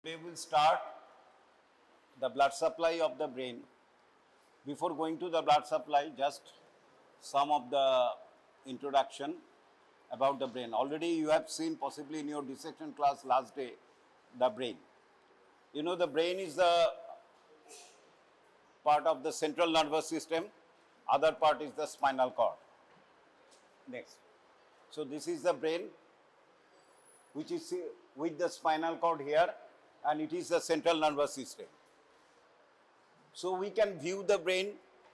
We will start the blood supply of the brain. Before going to the blood supply, just some of the introduction about the brain. Already you have seen possibly in your dissection class last day, the brain. You know the brain is the part of the central nervous system, other part is the spinal cord. Next. So this is the brain which is with the spinal cord here, and it is the central nervous system. So we can view the brain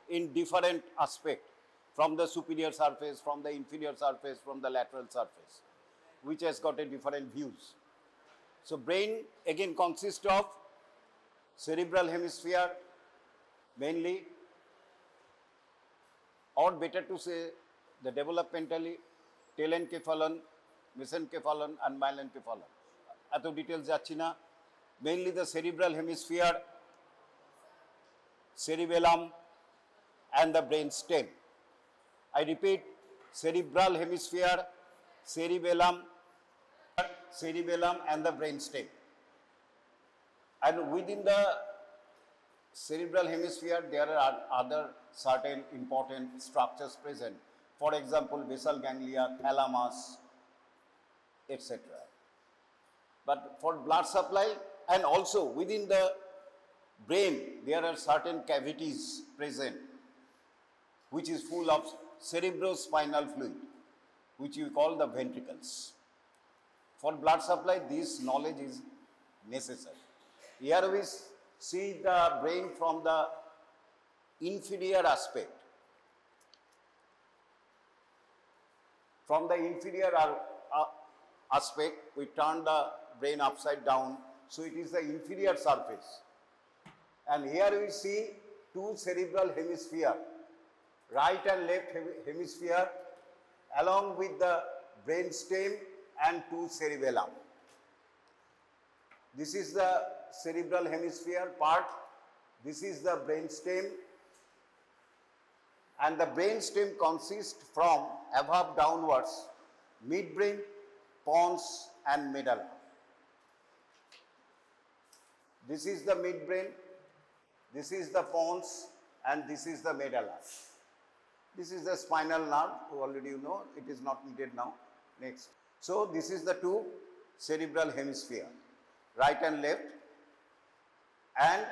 in different aspects, from the superior surface, from the inferior surface, from the lateral surface, which has got a different views. So brain again consists of cerebral hemisphere mainly, or better to say the developmentally telencephalon, mesencephalon and myelencephalon. Ato details jacchi na. Mainly the cerebral hemisphere, cerebellum and the brain stem. I repeat, cerebral hemisphere, cerebellum and the brain stem. And within the cerebral hemisphere, there are other certain important structures present. For example, basal ganglia, thalamus, etc. But for blood supply, and also within the brain, there are certain cavities present, which is full of cerebrospinal fluid, which we call the ventricles. For blood supply, this knowledge is necessary. Here we see the brain from the inferior aspect. From the inferior aspect, we turn the brain upside down, so it is the inferior surface. And here we see two cerebral hemisphere, right and left hemisphere, along with the brain stem and two cerebellum. This is the cerebral hemisphere part, this is the brain stem, and the brain stem consists from above downwards, midbrain, pons and medulla. This is the midbrain, this is the pons and this is the medulla. This is the spinal nerve, already you know, it is not needed now. Next. So this is the two cerebral hemisphere, right and left, and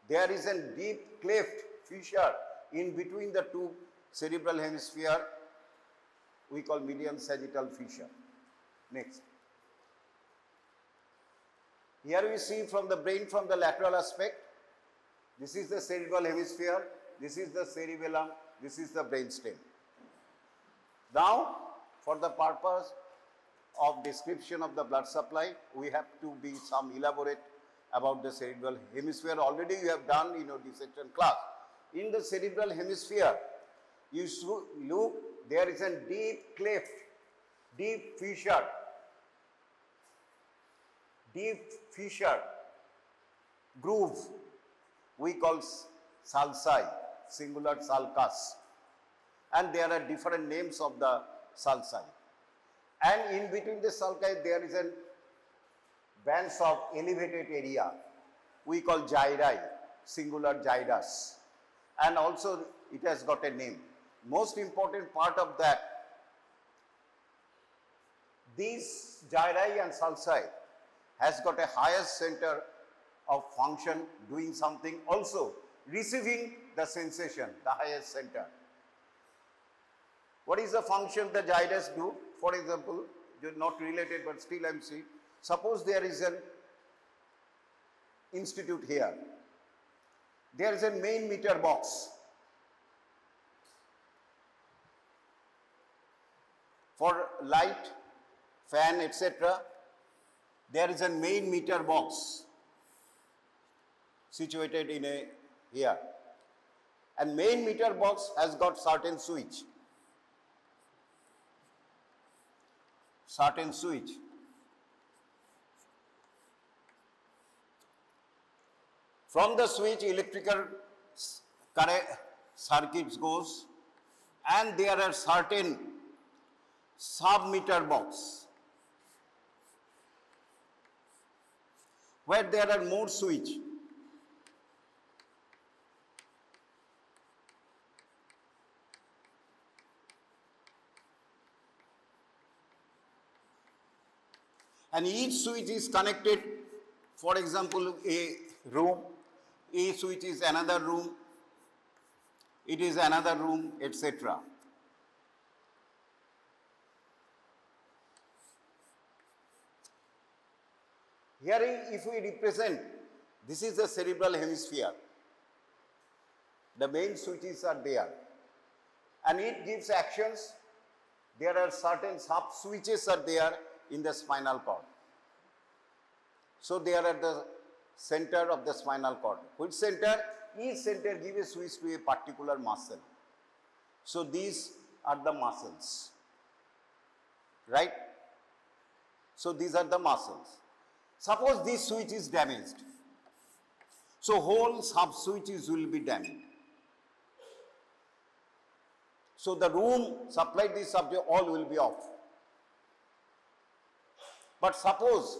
there is a deep cleft fissure in between the two cerebral hemisphere, we call median sagittal fissure. Next. Here we see from the brain from the lateral aspect, this is the cerebral hemisphere, this is the cerebellum, this is the brain stem. Now, for the purpose of description of the blood supply, we have to be some elaborate about the cerebral hemisphere. Already you have done in your dissection class. In the cerebral hemisphere, you look, there is a deep cleft, deep fissure, groove, we call sulci, singular sulcus, and there are different names of the sulci. And in between the sulci, there is a bands of elevated area, we call gyri, singular gyrus, and also it has got a name. Most important part of that, these gyri and sulci has got a highest center of function, doing something, also receiving the sensation, the highest center. What is the function the gyrus do? For example, not related but still I am seeing. Suppose there is an institute here. There is a main meter box for light, fan, etc. There is a main meter box situated in here, and main meter box has got certain switch. From the switch, electrical current circuits goes, and there are certain sub-meter box where there are more switch. And each switch is connected, for example, a room, a switch is another room, it is another room, etc. Here, if we represent, this is the cerebral hemisphere. The main switches are there, and it gives actions. There are certain sub switches are there in the spinal cord. So they are at the center of the spinal cord. Which center? Each center gives a switch to a particular muscle. So these are the muscles, right? So these are the muscles. Suppose this switch is damaged. So whole sub switches will be damaged. So the room supplied this subject all will be off. But suppose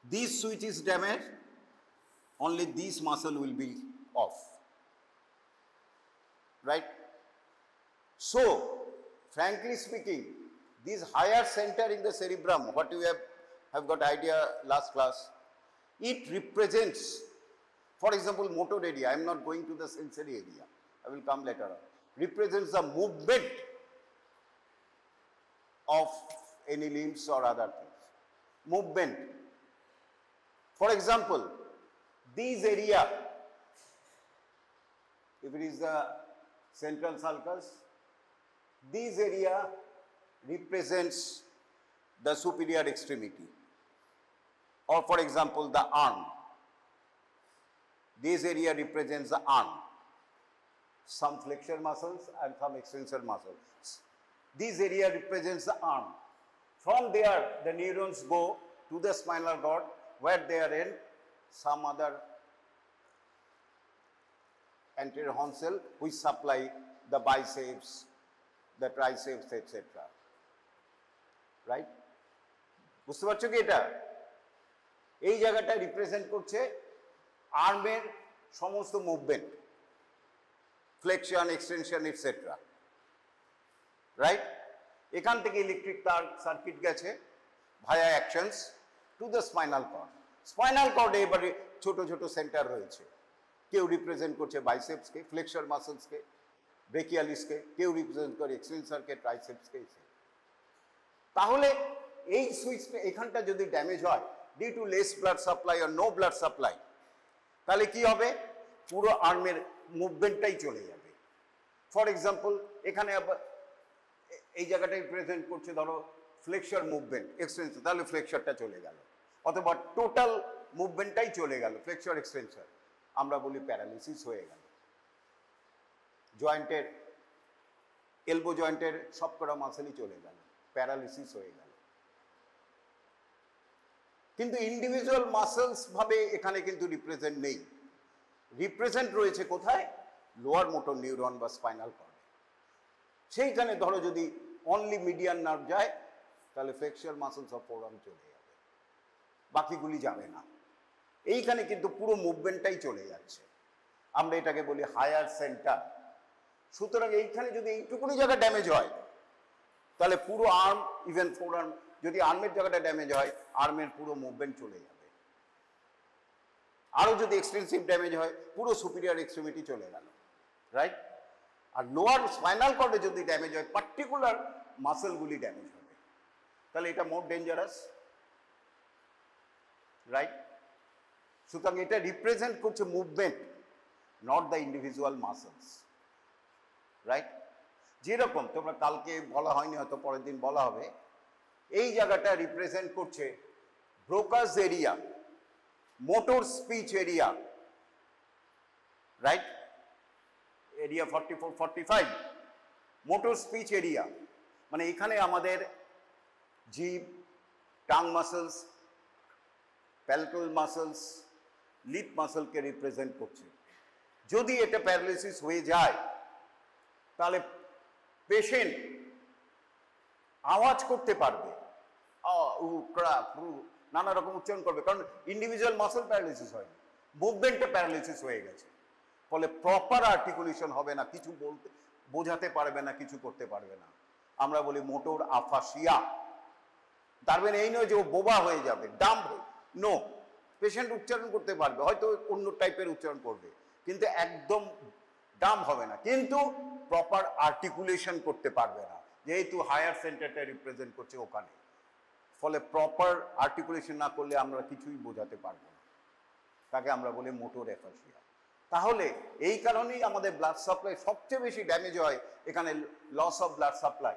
this switch is damaged, only this muscle will be off. Right? So, frankly speaking, this higher center in the cerebrum, what you have got idea last class, it represents, for example, motor area. I am not going to the sensory area. I will come later on. Represents the movement of any limbs or other things. Movement. For example, this area, if it is the central sulcus, this area represents the superior extremity. Or for example, the arm. This area represents the arm. Some flexor muscles and some extensor muscles. This area represents the arm. From there, the neurons go to the spinal cord, where they are in some other anterior horn cell which supply the biceps, the triceps, etc. Right? বুঝতে পারছো কি এটা? এই জায়গাটা represent করছে আর্মের সমস্ত movement, flexion, extension, etcetera. Right? এখান থেকে ইলেকট্রিক তার সার্কিট গেছে via axons to the spinal cord. Spinal কর্ডে এবারে ছোট ছোট সেন্টার রয়েছে। কেউ রিপ্রেজেন্ট করছে বাইসেপসকে, ফ্লেক্সর মাসলসকে, ব্রেকিয়ালিসকে, কেউ রিপ্রেজেন্ট করে এক্সটেনসরকে, ট্রাইসেপসকে। তাহলে এই সুইচটা এখানটা যদি ড্যামেজ হয় due to less blood supply আর নো ব্লাড সাপ্লাই, তাহলে কি হবে? পুরো আর্মের মুভমেন্টটাই চলে যাবে। ফর এক্সাম্পল, এখানে এই জায়গাটা রিপ্রেজেন্ট করছে ধরো ফ্লেক্সর মুভমেন্ট, এক্সটেনশন, তাহলে ফ্লেক্সরটা চলে গেল, অথবা টোটাল মুভমেন্টটাই চলে গেল, ফ্লেক্সর এক্সটেনশন, আমরা বলি প্যারালিসিস হয়ে গেল। জয়েন্টের, এলবো জয়েন্টের সবকটা মাসেলই চলে গেল, প্যারালিসিস হয়ে গেল। কিন্তু ইন্ডিভিজুয়াল মাসেলস ভাবে এখানে কিন্তু রিপ্রেজেন্ট নেই। রিপ্রেজেন্ট রয়েছে কোথায়? লোয়ার মোটর নিউরন বা স্পাইনাল কর্ডে। সেইখানে ধরো যদি অনলি মিডিয়ান নার্ভ যায়, তাহলে ফ্লেক্সর মাসলস অফ ফোরআর্ম চলে যাবে, বাকিগুলি যাবে না। এইখানে কিন্তু পুরো মুভমেন্টটাই চলে যাচ্ছে, আমরা এটাকে বলি হায়ার সেন্টার। সুতরাং এইখানে যদি এইটুকুনি জায়গা ড্যামেজ হয়, তাহলে পুরো আর্ম, ইভেন ফোরআর্ম, যদি আর্মের জায়গাটা ড্যামেজ হয়, আর্মের পুরো মুভমেন্ট চলে যাবে। আরও যদি এক্সটেন্সিভ ড্যামেজ হয়, পুরো সুপিরিয়র এক্সট্রিমিটি চলে গেল। রাইট? আর লোয়ার স্পাইনাল কর্ডে যদি ড্যামেজ হয়, পার্টিকুলার মাসেলগুলি ড্যামেজ হবে, তাহলে এটা মোর ডেঞ্জারাস। রাইট? সুতরাং এটা রিপ্রেজেন্ট করছে movement, not the individual muscles. Right? যেরকম তোমরা কালকে বলা হয়নি, হয়তো পরের দিন বলা হবে, এই জায়গাটা রিপ্রেজেন্ট করছে Broca's area, motor speech area. Right? Area 44-45 motor speech area, মানে এখানে আমাদের জিভ, tongue muscles, palatal muscles, lip মাসেলকে রিপ্রেজেন্ট করছে। যদি এটা প্যারালিসিস হয়ে যায়, তাহলে পেশেন্ট আওয়াজ করতে পারবে, নানা রকম উচ্চারণ করবে, কারণ ইন্ডিভিজুয়াল মাসেল প্যারালিসিস হয়, মুভমেন্টে প্যারালিসিস হয়ে গেছে। ফলে প্রপার আর্টিকুলেশন হবে না, কিছু বলতে বোঝাতে পারবে না, কিছু করতে পারবে না। আমরা বলি মোটর আফাসিয়া। তার মানে এই নয় যে ও বোবা হয়ে যাবে, ডাম্ব হয়ে, নো, পেশেন্ট উচ্চারণ করতে পারবে, হয়তো অন্য টাইপের উচ্চারণ করবে, কিন্তু একদম ডাম্ব হবে না, কিন্তু প্রপার আর্টিকুলেশন করতে পারবে না, যেহেতু হায়ার সেন্টারটা রিপ্রেজেন্ট করছে ওখানে। ফলে প্রপার আর্টিকুলেশন না করলে আমরা কিছুই বোঝাতে পারবো না, তাকে আমরা বলি মোটর অ্যাফাসিয়া। তাহলে এই কারণেই আমাদের ব্লাড সাপ্লাই সবচেয়ে বেশি ড্যামেজ হয় এখানে, লস অফ ব্লাড সাপ্লাই।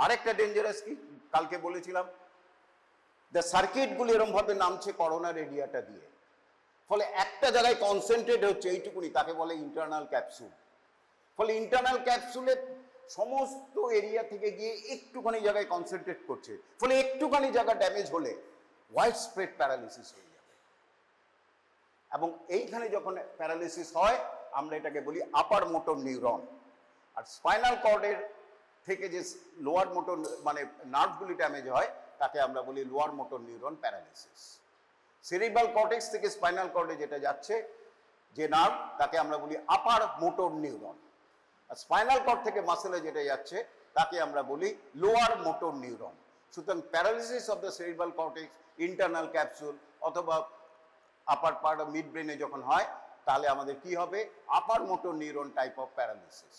আরেকটা ডেঞ্জারাস কি, কালকে বলেছিলাম, দ্য সার্কিটগুলি এরমভাবে নামছে করোনার এরিয়াটা দিয়ে, ফলে একটা জায়গায় কনসেন্ট্রেট হচ্ছে এইটুকুনি, তাকে বলে ইন্টারনাল ক্যাপসুল। ফলে ইন্টারনাল ক্যাপসুলে সমস্ত এরিয়া থেকে গিয়ে একটুখানি জায়গায় কনসেন্ট্রেট করছে, ফলে একটুখানি জায়গা ড্যামেজ হলে ওয়াইড স্প্রেড প্যারালিসিস হয়ে যাবে। এবং এইখানে যখন প্যারালিসিস হয় আমরা এটাকে বলি আপার মোটর নিউরন। আর স্পাইনাল কর্ডের থেকে যে লোয়ার মোটর মানে নার্ভগুলি ড্যামেজ হয় তাকে আমরা বলি lower motor neuron paralysis. Cerebral cortex থেকে স্পাইনাল কর্ডে যেটা যাচ্ছে যে নার্ভ, তাকে আমরা বলি আপার মোটর নিউরন। আর স্পাইনাল কর্ড থেকে মাসেলে যেটা যাচ্ছে তাকে আমরা বলি লোয়ার মোটর নিউরন। সুতরাং paralysis of the cerebral cortex, internal capsule অথবা আপার পার্ট অফ মিড ব্রেনে যখন হয়, তাহলে আমাদের কি হবে, আপার motor neuron type of paralysis.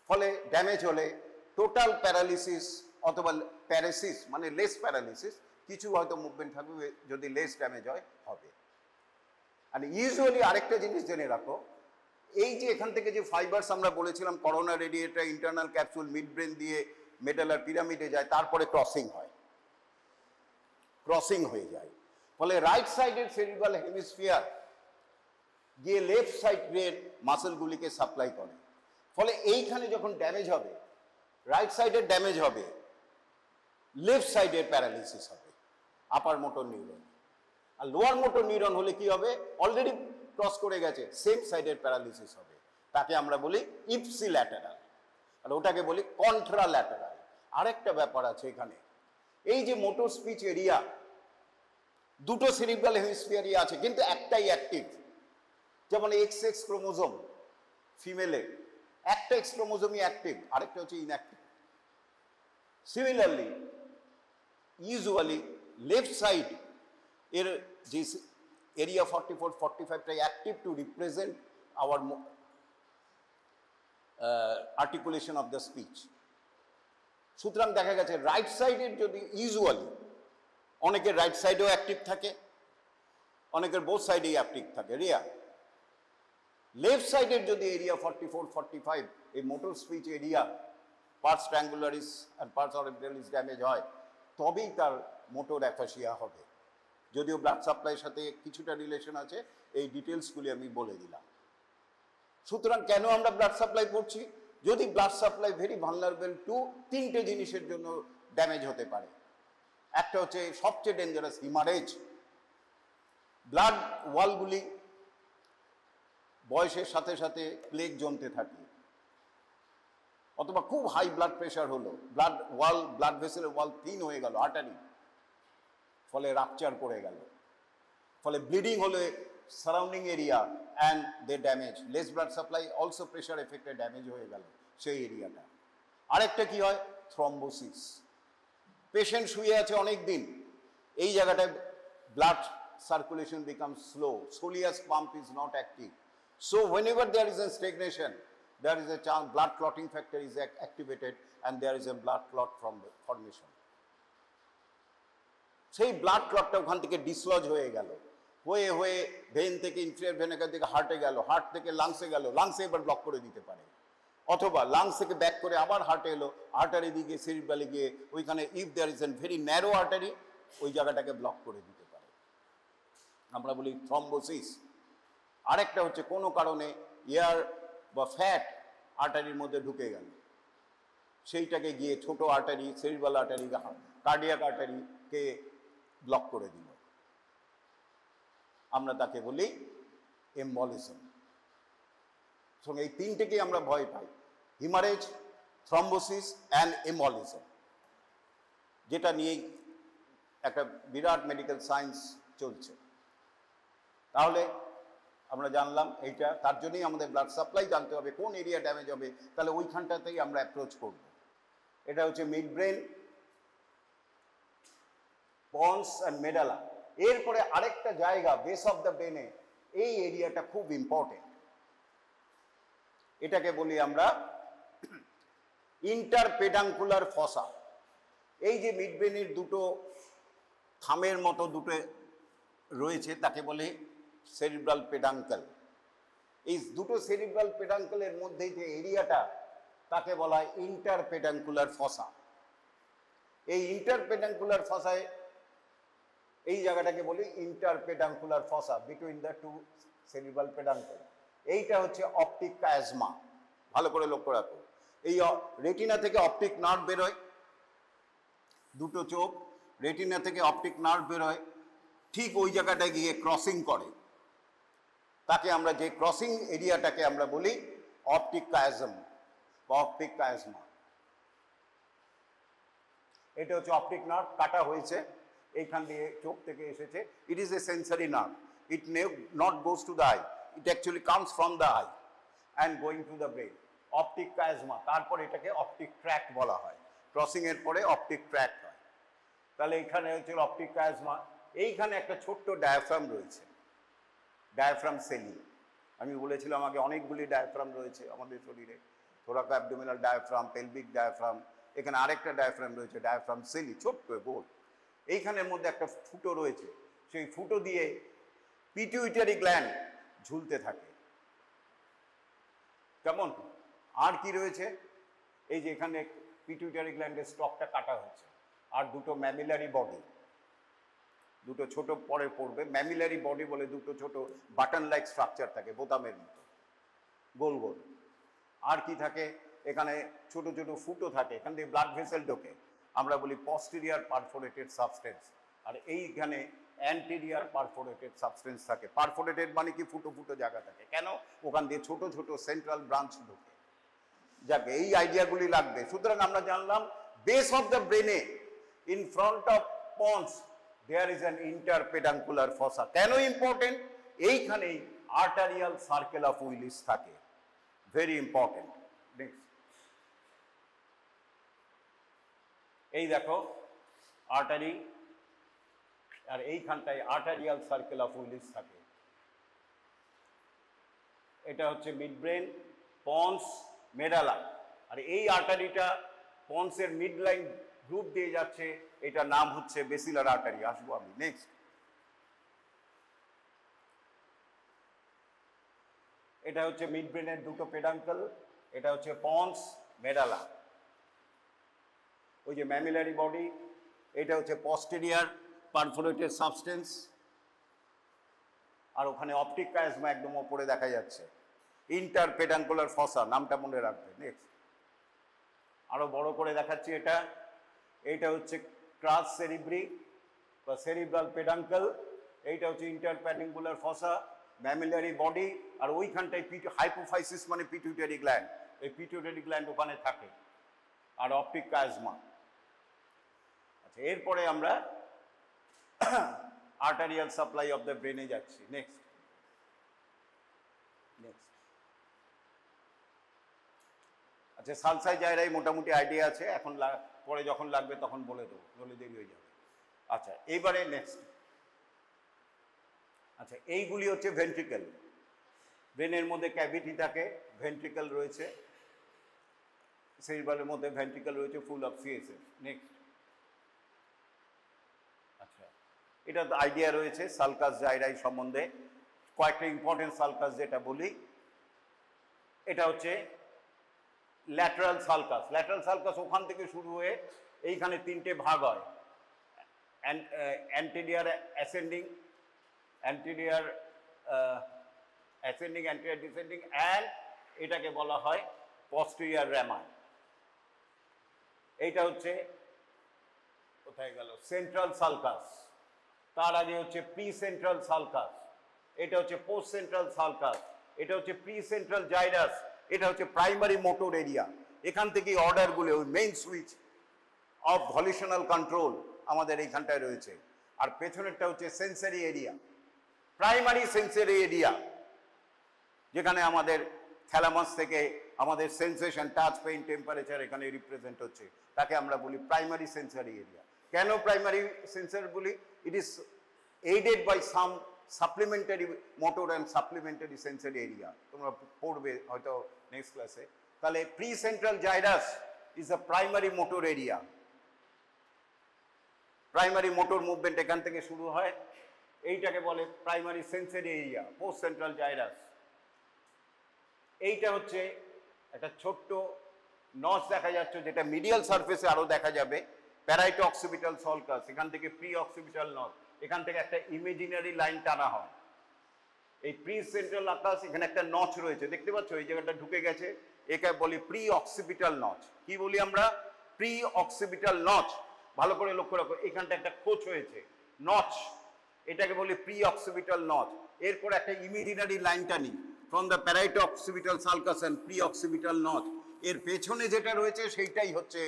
ফলে ড্যামেজ হলে টোটাল প্যারালিসিস অথবা প্যারাসিস মানে লেস প্যারালিসিস, কিছু হয়তো মুভমেন্ট থাকবে, যদি লেস ড্যামেজ হয় হবে। আর ইউজুয়ালি আরেকটা জিনিস জেনে রাখো, এই যে এখান থেকে যে ফাইবারস আমরা বলেছিলাম corona radiator internal capsule mid brain দিয়ে মেডালার পিরামিডে যায়, তারপরে ক্রসিং হয়, ক্রসিং হয়ে যায়। ফলে রাইট সাইডের সেরিব্রাল হেমিস্ফিয়ার গিয়ে লেফট সাইডের মাসেলগুলিকে সাপ্লাই করে। ফলে এইখানে যখন ড্যামেজ হবে, রাইট সাইডের ড্যামেজ হবে, লেফট সাইডের প্যারালিসিস হবে আপার মোটর নিউরন। আর লোয়ার মোটর নিউরন হলে কি হবে, অলরেডি ক্রস করে গেছে, সেম সাইডের প্যারালিসিস হবে, তাকে আমরা বলি ইপসিল্যাটারাল, আর ওটাকে বলি কন্ট্রাল্যাটারাল। আরেকটা ব্যাপার আছে এখানে, এই যে মোটর স্পিচ এরিয়া, দুটো সেরিব্রাল হেমিস্ফিয়ারই আছে, কিন্তু একটাই অ্যাক্টিভ। যেমন এক্স এক্স ক্রোমোজোম ফিমেলে, একটা এক্স ক্রোমোজোমই অ্যাক্টিভ, আরেকটা হচ্ছে inactive. Similarly usually left side এর যে এরিয়া 44-45টাই active to represent our articulation of the speech. সুতরাং দেখা গেছে রাইট সাইডের যদি ইউজুয়ালি, অনেকের রাইট সাইডেও অ্যাক্টিভ থাকে, অনেকের বোথ সাইডেই অ্যাক্টিভ থাকে, রেয়ার। লেফট সাইডের যদি এরিয়া 44-45 এই মোটর স্পিচ এরিয়া পার্স ট্রাঙ্গুলারিস আর পার্স অরিবিটালিস ড্যামেজ হয়, তবেই তার মোটর অ্যাফাসিয়া হবে। যদিও ব্লাড সাপ্লাইয়ের সাথে কিছুটা রিলেশন আছে, এই ডিটেলসগুলি আমি বলে দিলাম। সুতরাং কেন আমরা ব্লাড সাপ্লাই করছি, যদি blood supply very vulnerable to তিনটে জিনিসের জন্য ড্যামেজ হতে পারে। একটা হচ্ছে সবচেয়ে ডেঞ্জারাস, হিমারেজ। ব্লাড ওয়ালগুলি বয়সের সাথে সাথে প্লেগ জমতে থাকে, অথবা খুব হাই ব্লাড প্রেশার হলো, ব্লাড ওয়াল, ব্লাড ভেসেলের ওয়াল থিন হয়ে গেল, আর্টারি, ফলে রাপচার করে গেল, ফলে ব্লিডিং হলে surrounding area and they damage. Less blood supply also pressure এফেক্টে ড্যামেজ হয়ে গেল সেই এরিয়াটা। আরেকটা কি হয়, থ্রম্বোসিস। পেশেন্ট শুয়ে আছে অনেক দিন, এই জায়গাটায় blood circulation becomes slow, soleus pump is not active, so whenever there is a stagnation, there is a chance blood clotting factor is activated and there is a blood clot from the formation. সেই blood ক্লটটা ওখান থেকে dislodge হয়ে গেল, হয়ে হয়ে when থেকে inferior when থেকে হার্টে গেল, হার্ট থেকে লাংসে গেল, লাংসে এবার ব্লক করে দিতে পারে, অথবা লাংস থেকে ব্যাক করে আবার হার্টে এলো, আর্টারি দিকে সেরিব্রালে গিয়ে ওইখানে if there is a very narrow artery, ওই জায়গাটাকে ব্লক করে দিতে পারে, আমরা বলি থ্রম্বোসিস। আরেকটা হচ্ছে কোনো কারণে এয়ার বা ফ্যাট আর্টারির মধ্যে ঢুকে গেল, সেইটাকে গিয়ে ছোট আর্টারি, সেরিব্রাল আর্টারি, কার্ডিয়াক আর্টারিকে ব্লক করে দিল, আমরা তাকে বলি এম্বলিজম। সঙ্গে এই তিনটেকেই আমরা ভয় পাই, হিমারেজ, থ্রম্বোসিস অ্যান্ড এম্বলিজম, যেটা নিয়ে একটা বিরাট মেডিকেল সায়েন্স চলছে। তাহলে আমরা জানলাম এইটা, তার জন্যই আমাদের ব্লাড সাপ্লাই জানতে হবে, কোন এরিয়া ড্যামেজ হবে, তাহলে ওইখানটাতেই আমরা অ্যাপ্রোচ করব। এটা হচ্ছে mid brain, ponds and medulla. এরপরে আরেকটা জায়গা বেস অফ দ্য ব্রেনে, এই এরিয়াটা খুব ইম্পর্টেন্ট, এটাকে বলি আমরা ইন্টারপেডাঙ্কুলার ফসা। এই যে মিড ব্রেনের দুটো থামের মতো দুটো রয়েছে তাকে বলে সেরিব্রাল পেডাঙ্কল। এই দুটো সেরিব্রাল পেডাঙ্কলের মধ্যে যে এরিয়াটা তাকে বলা হয় ইন্টারপেডাঙ্কুলার ফসা। এই ইন্টারপেডাঙ্কুলার ফসায় এই জায়গাটাকে বলি ইন্টারপেডাঙ্কুলার ফসা বিটুইন দ্য টু সেরিব্রাল পেডাঙ্কল। এইটা হচ্ছে অপটিক কায়াজমা। ভালো করে লক্ষ্য রাখো, এই রেটিনা থেকে অপটিক নার্ভ বেরোয়, দুটো চোখ, রেটিনা থেকে অপটিক নার্ভ বেরোয়, ঠিক ওই জায়গাটায় গিয়ে ক্রসিং করে, তাকে আমরা যে ক্রসিং এরিয়াটাকে আমরা বলি অপটিক কায়াজম বা অপটিক কায়াজমা। এটা হচ্ছে অপটিক নার্ভ, কাটা হয়েছে, এইখান দিয়ে চোখ থেকে এসেছে। It is a sensory nerve, it not goes to the I, it actually comes from the I and going to the brain. Optic chiasma, তারপর এটাকে অপটিক ট্র্যাক্ট বলা হয়, ক্রসিং এর পরে অপটিক ট্র্যাক্ট হয়। তাহলে এইখানে হচ্ছে অপটিক কায়াজমা। এইখানে একটা ছোট্ট ডায়াফ্রাম রয়েছে, ডায়াফ্রাম সেলি। আমি বলেছিলাম আগে অনেকগুলি ডায়াফ্রাম রয়েছে আমাদের শরীরে, থোরাকো অ্যাবডোমিনাল ডায়াফ্রাম, পেলভিক ডায়াফ্রাম, এখানে আরেকটা ডায়াফ্রাম রয়েছে ডায়াফ্রাম সেলি, ছোট্ট গোল। এইখানের মধ্যে একটা ফুটো রয়েছে, সেই ফুটো দিয়ে পিটুইটারি গ্ল্যান্ড ঝুলতে থাকে। কেমন? আর কি রয়েছে? এই যে এখানে পিটুইটারি গ্ল্যান্ডের স্টকটা কাটা হয়েছে, আর দুটো ম্যামিলারি বডি, দুটো ছোট পরে পড়বে, ম্যামিলারি বডি বলে দুটো ছোট বাটন লাইক স্ট্রাকচার থাকে, বোতামের মতো গোল গোল। আর কি থাকে? এখানে ছোট ছোট ফুটো থাকে, এখান দিয়ে ব্লাড ভেসেল ঢোকে, আমরা বলি পস্টেরিয়ার পারফোরেটেড সাবস্টেন্স। আর এইখানে অ্যান্টেরিয়ার পারফোরেটেড সাবস্টেন্স থাকে। পারফোরেটেড মানে কি? ফুটো ফুটো জায়গা থাকে। কেন? ওখান দিয়ে ছোট ছোট সেন্ট্রাল ব্রাঞ্চ ঢোকে। যাকে এই আইডিয়াগুলি লাগবে। সুতরাং আমরা জানলাম বেস অফ দ্য ব্রেনে in front of pons there is an interpeduncular fossa. কেন ইম্পর্টেন্ট? এইখানেই আর্টারিয়াল সার্কেল অফ উইলিস থাকে, ভেরি ইম্পর্টেন্ট। নেক্সট, এই দেখো আর্টারি, আর এইখানটায় আর্টারিয়াল সার্কেল অফ উইলিস থাকে। এটা হচ্ছে মিড ব্রেন, পন্স, মেডালা। আর এই আর্টারিটা পন্সের মিড লাইন গ্রুপ দিয়ে যাচ্ছে, এটার নাম হচ্ছে বেসিলার আর্টারি। আসবো আমি। নেক্সট, এটা হচ্ছে মিড ব্রেনের দুটো পেডাঙ্কল, এটা হচ্ছে পন্স, মেডালা। ওই যে ম্যামিলারি বডি, এটা হচ্ছে পস্টেরিয়ার পারফোরেটেড সাবস্টেন্স, আর ওখানে অপটিক কায়াজমা একদম ওপরে দেখা যাচ্ছে, ইন্টারপেডাঙ্কুলার ফসা, নামটা মনে রাখবে। নেক্সট, আরো বড় করে দেখাচ্ছি এটা। এইটা হচ্ছে ক্রাস সেরিব্রি বা সেরিব্রাল পেডাঙ্কল, এইটা হচ্ছে ইন্টারপেডাঙ্কুলার ফসা, ম্যামিলারি বডি, আর ওইখানটায় হাইপোফাইসিস মানে পিটুইটারি গ্ল্যান্ড, এই পিটুইটারি গ্ল্যান্ড ওখানে থাকে, আর অপটিক কায়াজমা। আচ্ছা, এরপরে আমরা আর্টারিয়াল সাপ্লাই অফ দ্য ব্রেনে যাচ্ছি। Next, next. আচ্ছা, সালসাই জায়গায় মোটামুটি আইডিয়া আছে, এখন পরে যখন লাগবে তখন বলে দেবো, বলে দেরি হয়ে যাবে। আচ্ছা, এইবারে নেক্সট। আচ্ছা, এইগুলি হচ্ছে ভেন্ট্রিকেল। ব্রেনের মধ্যে ক্যাভিটি থাকে, ভেন্ট্রিকেল রয়েছে, সেরিব্রালের মধ্যে ভেন্ট্রিকেল রয়েছে ফুল অফ সিএসএফ। নেক্সট, আচ্ছা, এটা আইডিয়া রয়েছে সালকাস জাইরাই সম্বন্ধে। কয়েকটা ইম্পর্টেন্ট সালকাস যেটা বলি, এটা হচ্ছে ল্যাটারাল সালকাস। ল্যাটারাল সালকাস ওখান থেকে শুরু হয়ে এইখানে তিনটে ভাগ হয়, anterior ascending, anterior ascending, anterior descending, and এটাকে বলা হয় পস্টেরিয়ার র্যামা। এইটা হচ্ছে কোথায় গেল? Central sulcus. তার আগে হচ্ছে প্রি সেন্ট্রাল সালকাস, এটা হচ্ছে পোস্ট সেন্ট্রাল সালকাস, এটা হচ্ছে প্রি সেন্ট্রাল জাইরাস, এটা হচ্ছে প্রাইমারি মোটর এরিয়া। এখান থেকে অর্ডারগুলো, ওই main switch of volitional control আমাদের এইখানটায় রয়েছে। আর পেছনেরটা হচ্ছে sensory area, primary sensory area, যেখানে আমাদের থ্যালামাস থেকে আমাদের সেন্সেশন, টাচ, পেইন, টেম্পারেচার এখানে রিপ্রেজেন্ট হচ্ছে, তাকে আমরা বলি প্রাইমারি সেন্সারি এরিয়া। কেন প্রাইমারি সেন্সার বলি? It is aided by some supplementary motor and supplementary sensory area, তোমরা পড়বে হয়তো নেক্সট ক্লাসে। তাহলে precentral gyrus is a primary motor area. Primary motor movement এখান থেকে শুরু হয়, এইটাকে বলে primary sensory area. Post central gyrus, এইটা হচ্ছে একটা ছোট্ট নচ দেখা যাচ্ছে, যেটা মিডিয়াল সারফেসে আরো দেখা যাবে, প্যারাইটো অক্সিপিটাল সলকাস। এখান থেকে প্রি অক্সিপিটাল নচ, এখান থেকে একটা ইমেজিনারি লাইন টানা হয়। এই প্রি সেন্ট্রাল আকাশ, এখানে একটা নচ রয়েছে, দেখতে পাচ্ছ এই জায়গাটা ঢুকে গেছে, একে বলি প্রি অক্সিপিটাল নচ। কি বলি আমরা? Pre occipital notch. ভালো করে লক্ষ্য রাখো, এখানটা একটা খোঁচ হয়েছে, নচ, এটাকে বলি প্রি অক্সিপিটাল নচ। এরপর একটা ইমেজিনারি লাইন টানি from the parieto occipital sulcus and pre occipital notch. এর পেছনে যেটা রয়েছে সেইটাই হচ্ছে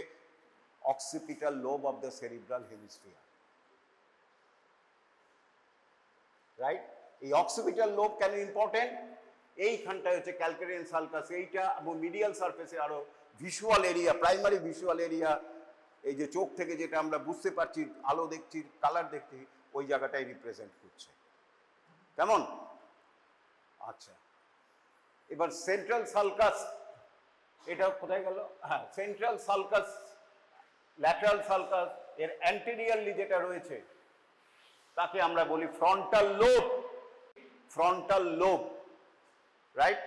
occipital lobe of the cerebral hemisphere, right? এই অক্সিপিটাল লোব কেন ইম্পর্টেন্ট? এইখানটা হচ্ছে ক্যালকেরিয়ান সালকাস, এইটা এবং মিডিয়াল সারফেসে আরো visual area, primary visual area, এই যে চোখ থেকে যেটা আমরা বুঝতে পারছি, আলো দেখছি, কালার দেখছি, ওই জায়গাটাই রিপ্রেজেন্ট করছে। কেমন? আচ্ছা, এবার সেন্ট্রাল সালকাস, এটা কোথায় গেল? হ্যাঁ, সেন্ট্রাল সালকাস, ল্যাটারাল সালকাস, এর অ্যান্টেরিয়রলি যেটা রয়েছে তাকে আমরা বলি frontal lobe. Frontal lobe, right?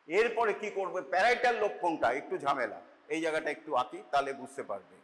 এরপরে কি করবে? প্যারাইটাল লোব কোনটা? একটু ঝামেলা, এই জায়গাটা একটু আঁকি তাহলে বুঝতে পারবে।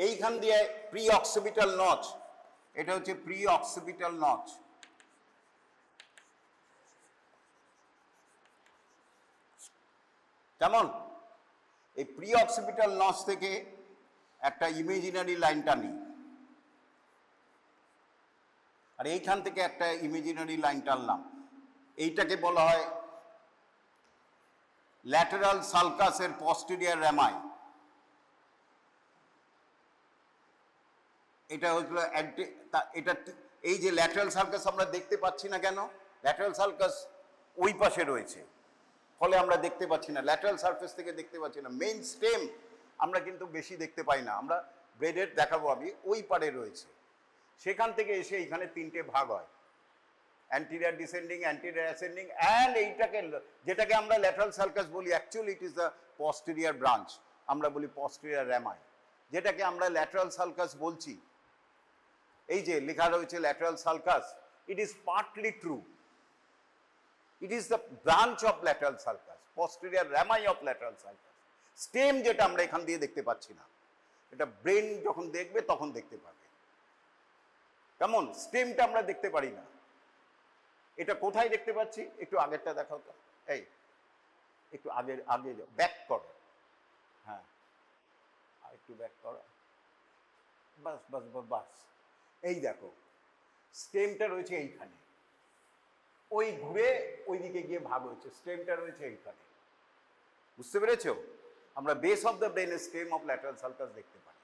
এইখান দিয়ে প্রি অক্সিপিটাল নচ, এটা হচ্ছে প্রি অক্সিপিটাল নচ। কেমন? এই প্রি অক্সিপিটাল নচ থেকে একটা ইমেজিনারি লাইন টানি, আর এইখান থেকে একটা ইমেজিনারি লাইন টানলাম, এইটাকে বলা হয় ল্যাটারাল সালকাসের পস্টেরিয়র র্যামাই। এটা হচ্ছিল এটা, এই যে ল্যাটারাল সালকাস আমরা দেখতে পাচ্ছি না কেন? ল্যাটারাল সালকাস ওই পাশে রয়েছে, ফলে আমরা দেখতে পাচ্ছি না, ল্যাটারাল সারফেস থেকে দেখতে পাচ্ছি না। মেইন স্টেম আমরা কিন্তু বেশি দেখতে পাই না, আমরা ব্রেডের দেখাবো আমি, ওই পারে রয়েছে। সেখান থেকে এসে এইখানে তিনটে ভাগ হয়, anterior descending, anterior ascending, and এইটাকে যেটাকে আমরা ল্যাটারাল সালকাস বলি, actually it is the posterior branch, আমরা বলি পস্টেরিয়র র্যামাই। যেটাকে আমরা ল্যাটারাল সালকাস বলছি, এই যে লেখা রয়েছে lateral sulcus, it is partly true, it is the branch of lateral sulcus, posterior rami of lateral sulcus. Stem যেটা আমরা এখান দিয়ে দেখতে পাচ্ছি না, এটা ব্রেন যখন দেখবে তখন দেখতে পাবে। কেমন? স্টেমটা আমরা দেখতে পারি না। এটা কোথায় দেখতে পাচ্ছি? একটু আগেরটা দেখাও তো, এই একটু আগে আগে ব্যাক করো, হ্যাঁ আর একটু ব্যাক করো, বাস বাস বাস। এই দেখো স্টেমটা রয়েছে এইখানে, ওই ঘুরে ওইদিকে গিয়ে ভাগ হয়েছে, স্টেমটা রয়েছে এইখানে। বুঝতে পেরেছ? আমরা base of the brain stem of lateral sulcus দেখতে পাই।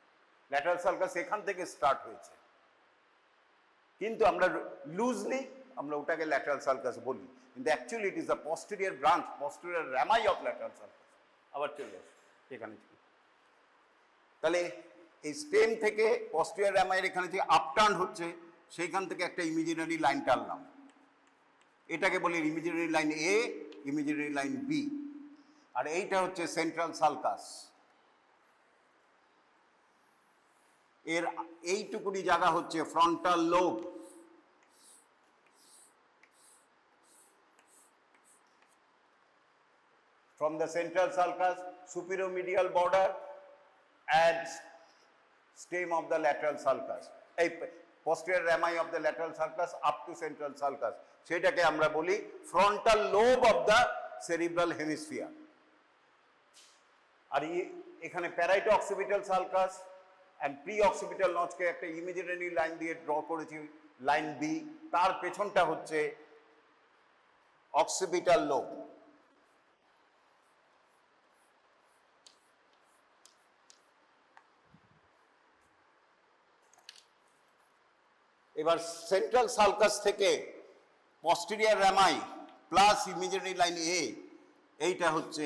ল্যাটারাল সালকাস এখান থেকে স্টার্ট হয়েছে, কিন্তু আমরা লুজলি আমরা ওটাকে ল্যাটারাল সালকাস বলি, কিন্তু actually it is the posterior branch, posterior rami of lateral sulcus. আবার চলে আসো এখানে, তাহলে এই স্টেম থেকে পস্টেরিয়র র্যামাইয়ের এখানে যে আপটার্ন হচ্ছে, সেইখান থেকে একটা ইমেজিনারি লাইন টানলাম, এটাকে বলি ইমেজিনারি লাইন এ, ইমেজিনারি লাইন বি। আর এইটা হচ্ছে সেন্ট্রাল সালকাস। এর এইটুকুনি জায়গা হচ্ছে frontal lobe. from the central sulcus, superior medial border and stem of the lateral sulcus, a posterior rami of the lateral sulcus up to central sulcus, সেটাকে আমরা বলি frontal lobe of the cerebral hemisphere. আর এখানে parieto occipital sulcus and pre occipital নচকে একটা imaginary line দিয়ে draw করেছি, line B, তার পেছনটা হচ্ছে অক্সিপিটাল লোব। এবার সেন্ট্রাল সালকাস থেকে posterior rami plus imaginary line A, এইটা হচ্ছে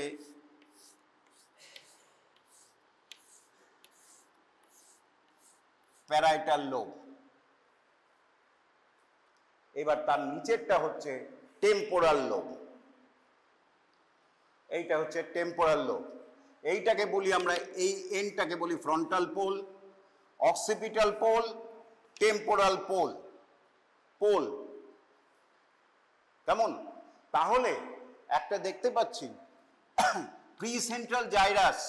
প্যারাইটাল লোব। এবার তার নিচেরটা হচ্ছে টেম্পোরাল লোব, এইটা হচ্ছে টেম্পোরাল লোব। এইটাকে বলি আমরা, এই এন্ডটাকে বলি frontal pole, occipital pole, temporal pole, pole. কেমন? তাহলে একটা দেখতে পাচ্ছি precentral gyrus,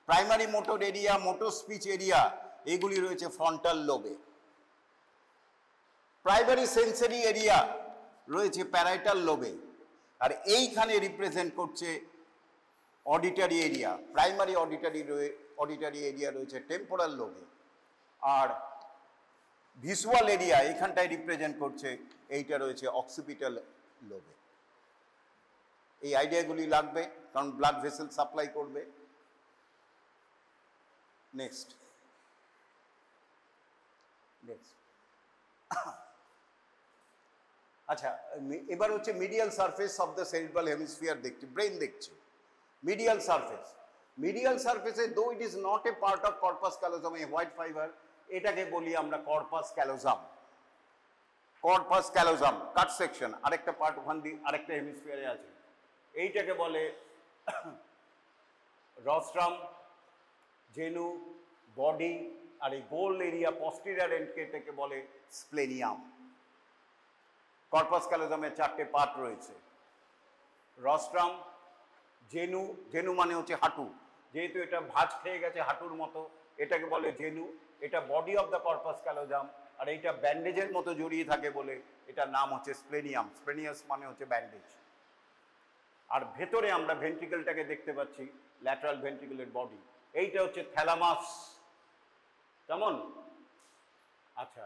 primary motor area, motor speech area, এগুলি রয়েছে ফ্রন্টাল লোবে। প্রাইমারি সেন্সরি এরিয়া রয়েছে প্যারাইটাল লোবে, আর এইখানে রিপ্রেজেন্ট করছে auditory area, primary auditory area রয়েছে টেম্পোরাল লোবে, আর ভিজুয়াল এরিয়া এইখানটায় রিপ্রেজেন্ট করছে, এইটা রয়েছে অক্সিপিটাল লোবে। এই আইডিয়াগুলি লাগবে, কারণ ব্লাড ভেসেল সাপ্লাই করবে। নেক্সট আচ্ছা, এবার হচ্ছে medial surface of the cerebral hemisphere দেখছি, ব্রেন দেখছি। মিডিয়াল সারফেস, মিডিয়াল সারফেসে though it is not a part of corpus callosum, a white fibre, এটাকে বলি আমরা corpus callosum. Corpus callosum cut section, আরেকটা পার্ট ওখান দিয়ে আরেকটা হেমিস্ফিয়ারে আছে, এইটাকে বলে রস্ট্রাম, জেনু, বডি, আর এই গোল এরিয়া পস্টেরিয়র এন্ডকে বলে স্প্লেনিয়াম। কর্পাস ক্যালোজামের চারটে পার্ট রয়েছে, রস্ট্রাম, জেনু, জেনু মানে হচ্ছে হাঁটু, যেহেতু এটা ভাঁজ খেয়ে গেছে হাঁটুর মতো, এটাকে বলে জেনু। এটা বডি অফ দ্য কর্পাস ক্যালোজাম, আর এইটা ব্যান্ডেজের মতো জড়িয়ে থাকে বলে এটার নাম হচ্ছে স্প্লেনিয়াম। স্প্লেনিয়াস মানে হচ্ছে ব্যান্ডেজ। আর ভেতরে আমরা ভেন্ট্রিকলটাকে দেখতে পাচ্ছি, ল্যাটারাল ভেন্ট্রিকুলের বডি, এইটা হচ্ছে থ্যালামাস। কেমন? আচ্ছা,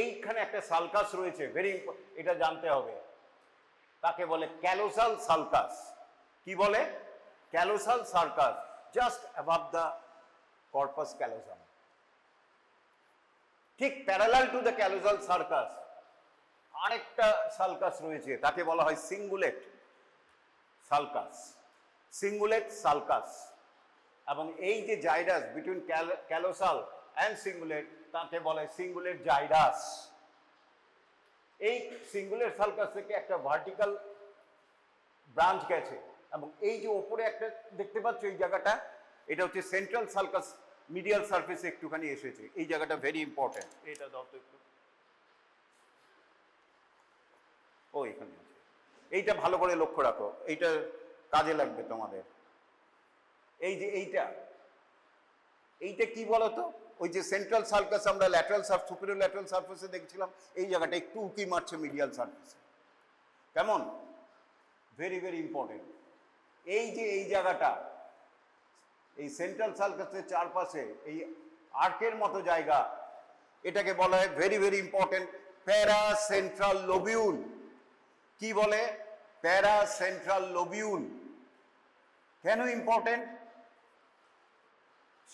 এইখানে একটা সালকাস রয়েছে, ভেরি ইম্পর্টেন্ট, এটা জানতে হবে, তাকে বলে ক্যালোসাল সালকাস। কি বলে? Callosal sulcus, just above the corpus callosum. ঠিক parallel to the callosal sulcus আরেকটা সালকাস রয়েছে, তাকে বলা হয় সিঙ্গুলেট সালকাস, সিঙ্গুলেট সালকাস। এবং এই যে জাইরাস বিটুইন ক্যালোসাল অ্যান্ড সিঙ্গুলেট, তাকে বলে সিঙ্গুলেট জাইরাস। এই সিঙ্গুলেট সালকাস থেকে একটা ভার্টিক্যাল ব্রাঞ্চ গেছে, এবং এই যে ওপরে একটা দেখতে পাচ্ছ এই জায়গাটা, এটা হচ্ছে সেন্ট্রাল সালকাস, মিডিয়াল সারফেসে একটুখানি এসেছে, এই জায়গাটা ভেরি ইম্পর্টেন্ট। এটা দত্ত একটু, ও এখানে আছে, এইটা ভালো করে লক্ষ্য রাখো, এইটা কাজে লাগবে তোমাদের। এই যে এইটা কি বলতো, ওই যে সেন্ট্রাল সালকাস আমরা ল্যাটারাল সুপিরিয়র ল্যাটারাল সারফেসে দেখছিলাম, এই জায়গাটা একটু উকি মারছে মিডিয়াল সারফেসে। কেমন? Very very important. এই যে এই জায়গাটা, এই সেন্ট্রাল সালকাসের চারপাশে এই আর্কের মতো জায়গা, এটাকে বলা হয় ভেরি ভেরি ইম্পর্টেন্ট প্যারাসেন্ট্রাল লোবিউল। কি বলে? প্যারাসেন্ট্রাল লোবিউল। কেন ইম্পর্টেন্ট?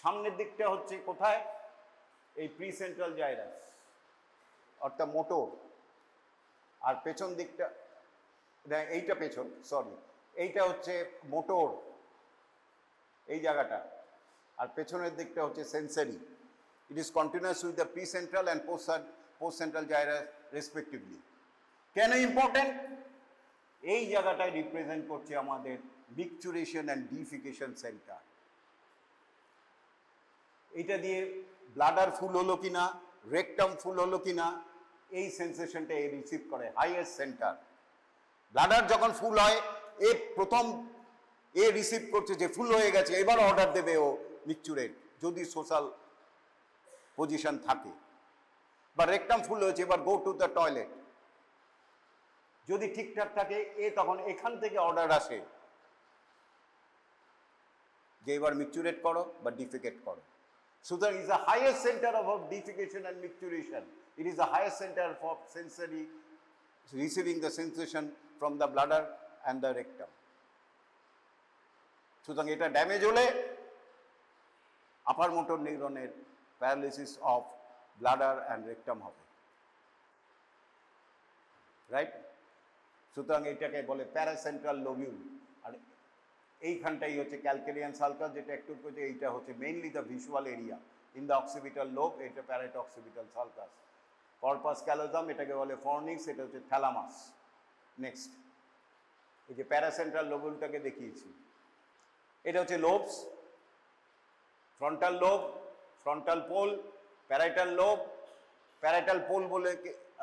সামনের দিকটা হচ্ছে কোথায়? এই প্রি সেন্ট্রাল জাইরাস, অর্থাৎ মোটর, আর পেছন দিকটা, এইটা পেছন, সরি, এইটা হচ্ছে মোটর, এই জায়গাটা, আর পেছনের দিকটা হচ্ছে sensory. It is continuous with the pre central and post central gyrus respectively. কেন ইম্পর্টেন্ট? এই জায়গাটায় রিপ্রেজেন্ট করছে আমাদের মিকচুরেশন অ্যান্ড ডিফিকেশন সেন্টার। এটা দিয়ে ব্লাডার ফুল হলো কিনা, রেকটাম ফুল হলো কিনা, এই সেন্সেশনটা রিসিভ করে হাইয়েস্ট সেন্টার। ব্লাডার যখন ফুল হয়, প্রথম এ রিসিভ করছে যে ফুল হয়ে গেছে, এবার অর্ডার দেবে ও মিকচুরেট, যদি সোশ্যাল পজিশন থাকে, বা রেকটাম ফুল হয়েছে এবার গো টু দ্য টয়লেট, যদি ঠিকঠাক থাকে এ তখন এখান থেকে অর্ডার আসে যে এবার মিকচুরেট করো বা ডিফিকেট করো। সুতরাং is the highest centre of defecation and micturition, it is the highest centre for sensory receiving the sensation from the bladder and the rectum. সুতরাং এটা ড্যামেজ হলে আপার মোটর নিউরনের paralysis of bladder and rectum হবে, right? সুতরাং এটাকে বলে প্যারাসেন্ট্রাল lobule. আর এইখানটাই হচ্ছে calcarine sulcus, যেটা একটু করে, এইটা হচ্ছে mainly the visual area in the occipital lobe, এটা প্যারাইট অক্সিপিটাল সালকাস। কর্পাস ক্যালোজাম এটাকে বলে ফর্নিক্স, এটা হচ্ছে থ্যালামাস। নেক্সট, এই যে প্যারাসেন্ট্রাল লোবুলটাকে দেখিয়েছি, এটা হচ্ছে lobes, frontal lobe, frontal pole, parietal lobe. Parietal pole বলে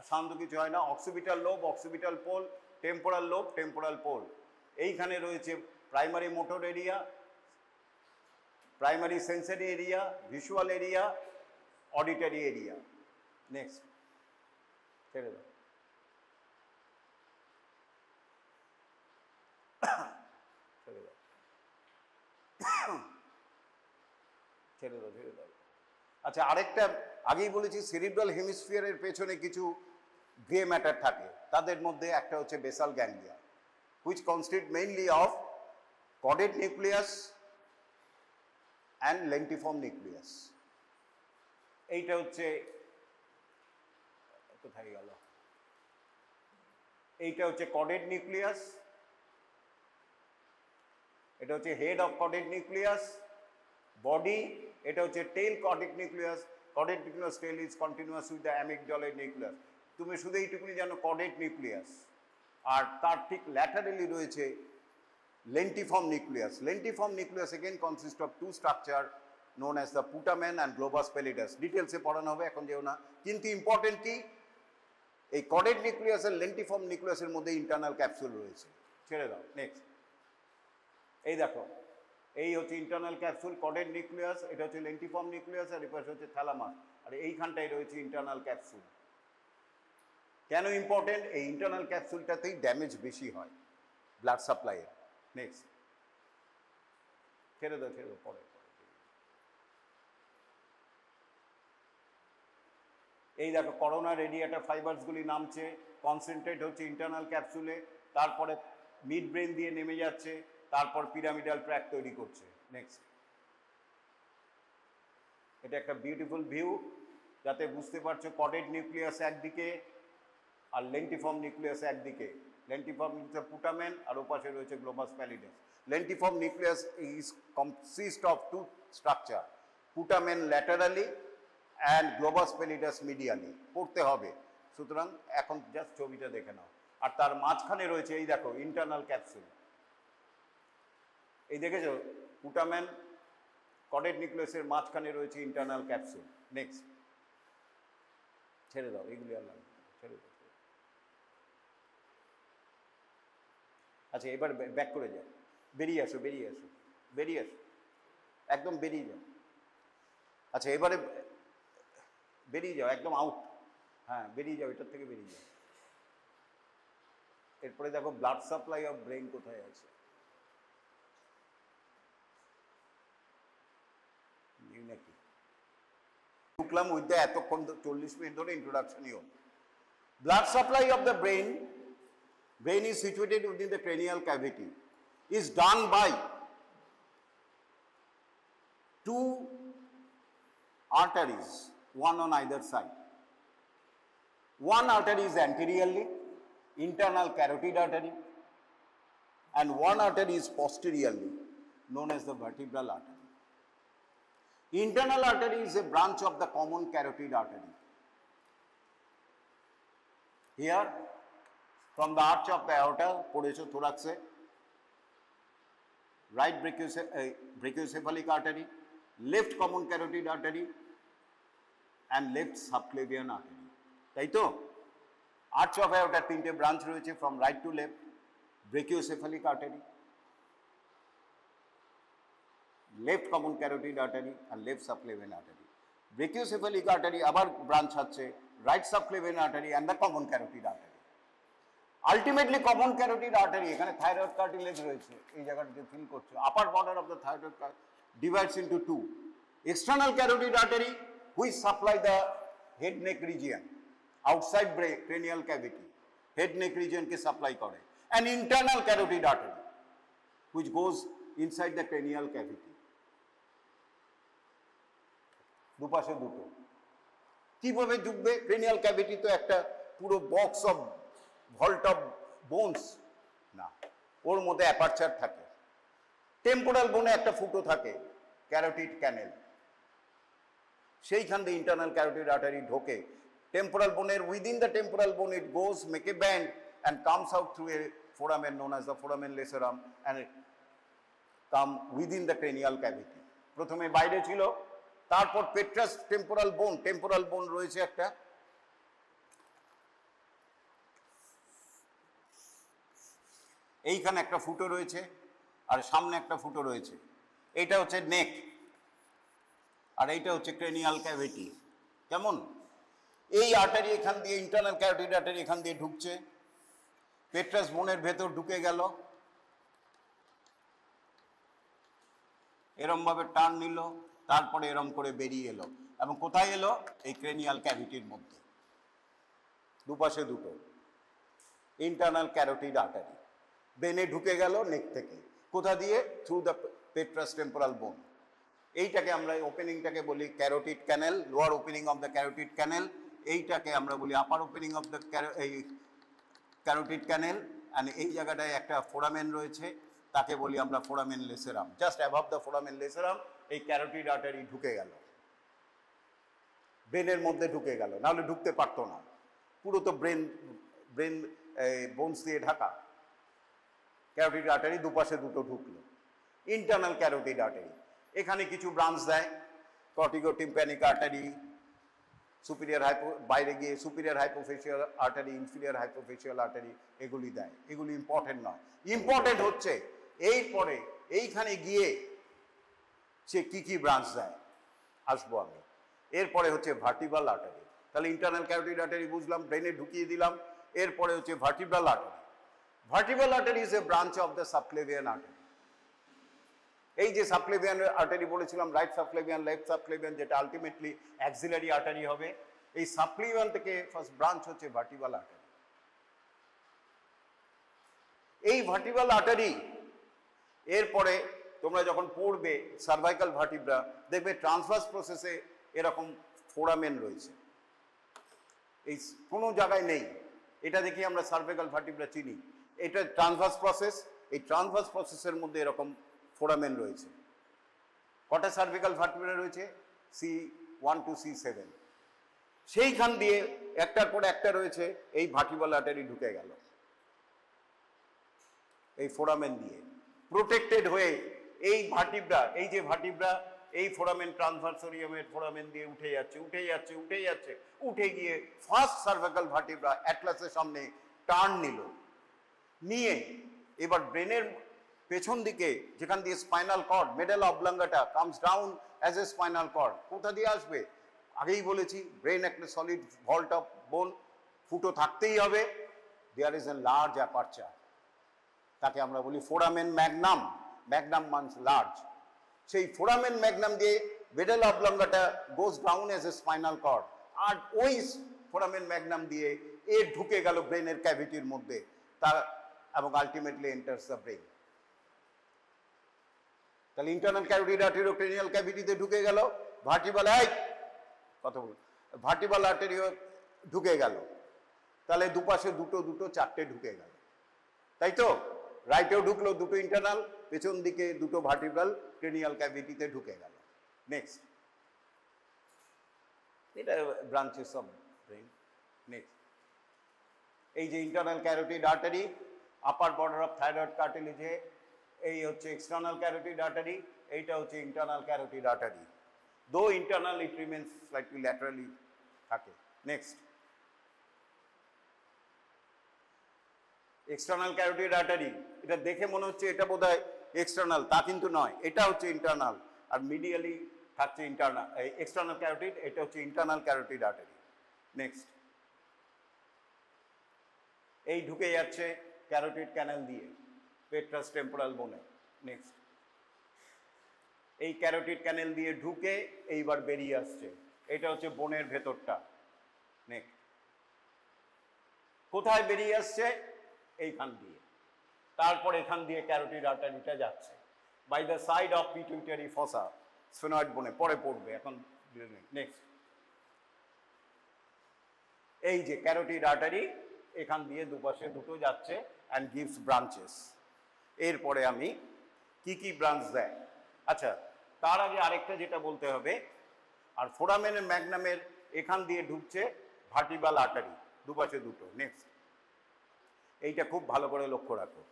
সাধারণত কিছু হয় না, occipital lobe, occipital pole, temporal lobe, temporal pole. এইখানে রয়েছে primary motor area, primary sensory area, visual area, auditory area. Next, ছেড়ে দাও, ছেড়ে দাও, ছেড়ে দাও, ছেড়ে দাও। আচ্ছা, আরেকটা আগেই বলেছি, সেরিব্রাল হেমিস্ফিয়ারের পেছনে কিছু গ্রে ম্যাটার থাকে, তাদের মধ্যে একটা হচ্ছে basal ganglia, which consist mainly of caudate nucleus and lentiform nucleus. এইটা হচ্ছে, কোথায় গেল, এইটা হচ্ছে কডেড নিউক্লিয়াস, এটা হচ্ছে head of caudate nucleus, body, এটা হচ্ছে tail caudate nucleus. Caudate nucleus tail is continuous with the amygdaloid nucleus. তুমি শুধু এইটুকুনি জানো কডেড নিউক্লিয়াস, আর তার ঠিক ল্যাটারালি রয়েছে lentiform nucleus. Lentiform nucleus again consist of two structure known as the putamen and globus pallidus. ডিটেলসে পড়ানো হবে, এখন যেও না, কিন্তু ইম্পর্টেন্ট কি, এই কডেড নিউক্লিয়াস আর লেন্টিফর্ম নিউক্লিয়াসের মধ্যে ইন্টারনাল ক্যাপসুল রয়েছে। ছেড়ে দাও, নেক্সট। এই দেখো, এই হচ্ছে ইন্টারনাল ক্যাপসুল, কডেড নিউক্লিয়াস, এটা হচ্ছে লেন্টিফর্ম নিউক্লিয়াস, আর এপাশে হচ্ছে থ্যালামাস, আর এইখানটায় রয়েছে ইন্টারনাল ক্যাপসুল। কেন ইম্পর্টেন্ট? এই ইন্টারনাল ক্যাপসুলটাতেই ড্যামেজ বেশি হয় ব্লাড সাপ্লাইয়ের। নেক্সট, ছেড়ে দাও, ছেড়ে দাও, পরে। এই দেখো, করোনা রেডিয়েটার ফাইবারসগুলি নামছে, কনসেন্ট্রেট হচ্ছে ইন্টারনাল ক্যাপসুলে, তারপরে মিড ব্রেন দিয়ে নেমে যাচ্ছে, তারপর পিরামিডাল ট্র্যাক তৈরি করছে। নেক্সট, এটা একটা বিউটিফুল ভিউ, যাতে বুঝতে পারছো কডেড নিউক্লিয়াস একদিকে আর লেন্টিফর্ম নিউক্লিয়াস একদিকে। লেন্টিফর্ম নিউক্লিয়াস পুটামেন, আর ওপাশে রয়েছে globus pallidus. Lentiform nucleus is consist of two structure, putamen laterally and globus pallidus medially. পড়তে হবে, সুতরাং এখন জাস্ট ছবিটা দেখে নাও। আর তার মাঝখানে রয়েছে, এই দেখো, ইন্টারনাল ক্যাপসুল। এই দেখেছো, পুটামেন কডেড নিউক্লিয়াসের মাঝখানে রয়েছে ইন্টারনাল ক্যাপসুল। নেক্সট, ছেড়ে দাও, এগুলি আর লাগবে, ছেড়ে দাও। আচ্ছা, এবার ব্যাক করে যাও, বেরিয়ে আসো, বেরিয়ে আসো, বেরিয়ে আসো, একদম বেরিয়ে যাও। আচ্ছা, এবারে বেরিয়ে যাও, একদম আউট। হ্যাঁ, বেরিয়ে যাও, এটার থেকে বেরিয়ে যাও। এরপরে দেখো ব্লাড সাপ্লাই অফ ব্রেন কোথায় আছে। নাকি ঢুকলাম উইথ এতক্ষণ 40 মিনিট ধরে ইন্ট্রোডাকশনই হল। Blood supply of the brain, brain is situated within the cranial cavity, is done by two arteries, one on either side. One artery is anteriorly, internal carotid artery, and one artery is posteriorly, known as the vertebral artery. Internal artery is a branch of the common carotid artery. Here, from the arch of the aorta, পড়েছো thorax-এ, right brachiocephalic artery, left common carotid artery, and left subclavian artery. তাই তো? arch of aorta তিনটে branch রয়েছে, from right to left, brachiocephalic artery, left common carotid artery and left subclavian artery. Brachiocephalic artery আবার branch আছে right subclavian artery and the common carotid artery. Ultimately common carotid artery এখানে thyroid cartilage রয়েছে এই জায়গাটাতে feel করছো upper border of the thyroid divides into two. External carotid artery which supply the head neck region outside cranial cavity, head neck region K supply করে, and internal carotid artery which goes inside the cranial cavity. দুপাশে দুটো কিভাবে ঢুকবে? Cranial cavity তো একটা পুরো box of vault of bones না, ওর মধ্যে অ্যাপারচার থাকে। টেম্পোরাল বোনে একটা ফুটো থাকে ক্যারোটিড ক্যানেল, সেইখান দিয়ে ইন্টারনাল ক্যারোটিড আর্টারি ঢোকে। টেম্পোরাল বোনের within the temporal bone it goes make a band and comes out through a foramen known as the foramen lacerum and come within the cranial cavity. প্রথমে বাইরে ছিল, তারপর পেট্রাস temporal বোন রয়েছে একটা, এইখানে একটা ফুটো রয়েছে আর সামনে একটা ফুটো রয়েছে। এইটা হচ্ছে নেক আর এইটা হচ্ছে ক্রেনিয়াল ক্যাভিটি। কেমন? এই আর্টারি এখান দিয়ে ইন্টারনাল ক্যারোটিড আর্টারি এখান দিয়ে ঢুকছে, পেট্রাস বোনের ভেতর ঢুকে গেল, এরম ভাবে টার্ন নিল, তারপরে এরম করে বেরিয়ে এলো এবং কোথায় এলো? এই ক্রেনিয়াল ক্যাভিটির মধ্যে, দুপাশে দুটো ইন্টারনাল ক্যারোটিড আর্টারি। ব্রেনে ঢুকে গেল নেক থেকে, কোথা দিয়ে? থ্রু দ্য পেট্রাস টেম্পোরাল বোন। এইটাকে আমরা ওপেনিংটাকে বলি carotid canal, lower opening of the carotid canal. এইটাকে আমরা বলি upper opening of the carotid canal. And এই জায়গাটায় একটা ফোরামেন রয়েছে, তাকে বলি আমরা foramen lacerum. Just above the foramen lacerum এই ক্যারোটিড আর্টারি ঢুকে গেল, ব্রেনের মধ্যে ঢুকে গেল, নাহলে ঢুকতে পারতো না, পুরো তো ব্রেন বোনস দিয়ে ঢাকা। ক্যারোটিড আর্টারি দুপাশে দুটো ঢুকলো। ইন্টারনাল ক্যারোটিড আর্টারি এখানে কিছু ব্রাঞ্চ দেয়, কর্টিকোটিম্প্যানিক আর্টারি, সুপিরিয়র বাইরে গিয়ে সুপিরিয়র হাইপোফেশিয়াল আর্টারি, ইনফিরিয়র হাইপোফেশিয়াল আর্টারি, এগুলি দেয়। এগুলি ইম্পর্টেন্ট নয়, ইম্পর্টেন্ট হচ্ছে এরপরে এইখানে গিয়ে সে কি কি ব্রাঞ্চ দেয় আসবো আমি। এরপরে হচ্ছে ভার্টিব্রাল আর্টারি। তাহলে ইন্টারনাল ক্যারোটিড আর্টারি বুঝলাম, ব্রেনে ঢুকিয়ে দিলাম। এরপরে হচ্ছে vertebral artery. Vertebral artery is a branch of the subclavian artery. এই যে সাবক্লেভিয়ান আর্টারি বলেছিলাম, রাইট সাবক্লেভিয়ান, লেফট সাবক্লেভিয়ান, যেটা আলটিমেটলি অ্যাক্সিলারি আর্টারি হবে, এই সাবক্লেভিয়ান থেকে ফার্স্ট ব্রাঞ্চ হচ্ছে ভার্টিব্রাল আর্টারি। এই ভার্টিব্রাল আর্টারি এরপরে তোমরা যখন পড়বে সার্ভাইকাল ভার্টিব্রা, দেখবে ট্রান্সভার্স প্রসেসে এরকম ফোরামেন রয়েছে, এই কোনো জায়গায় নেই। এটা দেখি আমরা সার্ভাইকাল ভার্টিব্রা চিনি, এটা ট্রান্সভার্স প্রসেস। এই ট্রান্সভার্স প্রসেসের মধ্যে এরকম ফোরামেন রয়েছে। কটা সার্ভিক্যাল ভার্টিব্রা রয়েছে? C1 to C7। সেইখান দিয়ে একটার পর একটা রয়েছে, এই ভার্টিব্রাল আর্টারি ঢুকে গেল এই ফোরামেন দিয়ে, প্রোটেক্টেড হয়ে এই ভার্টিব্রা, এই যে ভার্টিব্রা, এই ফোরামেন ট্রান্সভার্সোরিয়ামের ফোরামেন দিয়ে উঠে যাচ্ছে, উঠে গিয়ে ফার্স্ট সার্ভিক্যাল ভার্টিব্রা অ্যাটলাসের সামনে টার্ন নিয়ে এবার ব্রেনের পেছন দিকে, যেখান দিয়ে spinal cord, medulla oblongata comes down as a spinal cord. কোথা দিয়ে আসবে? আগেই বলেছি, ব্রেন একটা সলিড ভল্ট অফ বোন, ফুটো থাকতেই হবে। There is a large aperture, তাকে আমরা বলি foramen magnum. Magnum means large. সেই ফোরামেন ম্যাগনাম দিয়ে medulla oblongata goes down as a spinal cord, আর ওই ফোরামেন ম্যাগনাম দিয়ে এ ঢুকে গেল ব্রেনের ক্যাভিটির মধ্যে, তার এবং আলটিমেটলি এন্টার্স দ্য ব্রেন। তাহলে ইন্টারনাল ক্যারোটিড আর্টারিও ক্রেনিয়াল ক্যাভিটিতে ঢুকে গেল, ভার্টিব্রাল আর্টারিও ঢুকে গেল। তাহলে দুপাশে দুটো চারটে ঢুকে গেল, তাই তো? রাইটেও ঢুকলো দুটো ইন্টারনাল, পেছন দিকে দুটো ভার্টিব্রাল ক্রেনিয়াল ক্যাভিটিতে ঢুকে গেল। নেক্সট, এটা ব্রাঞ্চেস অফ ব্রেন। নেক্সট, এই যে internal carotid artery, upper border of thyroid কার্টিলেজে, এই হচ্ছে এক্সটার্নাল ক্যারোটিড আর্টারি, এইটা হচ্ছে internal carotid artery. Though internal it remains slightly laterally থাকে। নেক্সট, এক্সটার্নাল ক্যারোটিড আর্টারি, এটা দেখে মনে হচ্ছে এটা বোধহয় এক্সটার্নাল, তা কিন্তু নয়, এটা হচ্ছে ইন্টারনাল। আর মিডিয়ালি থাকছে ইন্টারনাল এক্সটার্নাল ক্যারোটিড, এটা হচ্ছে ইন্টারনাল ক্যারোটিড আর্টারি। নেক্সট, এই ঢুকে যাচ্ছে ক্যারোটিড ক্যানেল দিয়ে পেট্রাস টেম্পোরাল বোনে। নেক্সট, এই ক্যারোটিড ক্যানেল দিয়ে ঢুকে এইবার বেরিয়ে আসছে, এটা হচ্ছে বোনের ভেতরটা। নেক্সট, কোথায় বেরিয়ে আসছে? এইখান দিয়ে। তারপর এখান দিয়ে ক্যারোটিড আর্টারিটা যাচ্ছে by the side of pituitary fossa, sphenoid বোনে, পরে পড়বে, এখন। নেক্সট, এই যে ক্যারোটিড আর্টারি এখান দিয়ে দুপাশে দুটো যাচ্ছে অ্যান্ড গিভস ব্রাঞ্চেস। এরপরে আমি কি কি ব্রাঞ্চ দেয়, আচ্ছা তার আগে আরেকটা যেটা বলতে হবে, আর ফোরামেন ম্যাগনামের এখান দিয়ে ঢুকছে ভার্টিবাল আর্টারি, দুপাশে দুটো। নেক্সট, এইটা খুব ভালো করে লক্ষ্য রাখো,